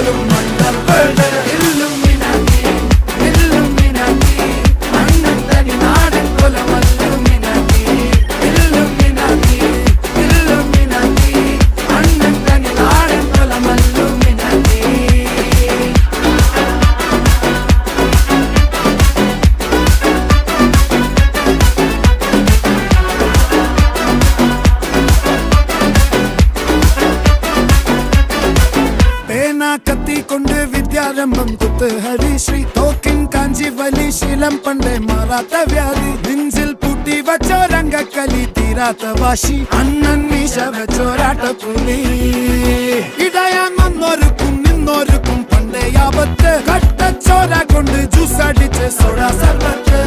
പോലും മണ്ടപ്പേട് Illuminati Illuminati അണ്ണൻ തനി നാടൻ കൊലമല്ലുമിനാറ്റി ഇല്ലുമിനാറ്റി ഇല്ലുമിനാറ്റി അണ്ണൻ തനി നാടൻ കൊലമല്ലുമിനാറ്റി. കത്തി കൊണ്ട് വിദ്യാരംഭം കുത്ത് ഹരിശ്രീ തോക്കിൻ കാഞ്ചി വലി ശീലം പണ്ടേ മാറാത്ത വ്യാധി നെഞ്ചിൽ പൂട്ടി വച്ചോരംഗക്കലി തീരാത്ത വാശി അണ്ണൻ മീശ വെച്ചോരാട്ട പുലി ഇടയാൻ വന്നോർക്കും നിന്നോർക്കും പണ്ടേ ആപത്ത് കട്ടച്ചോര കൊണ്ട് ജ്യൂസ് അടിച്ച് സോഡ സർബത്ത്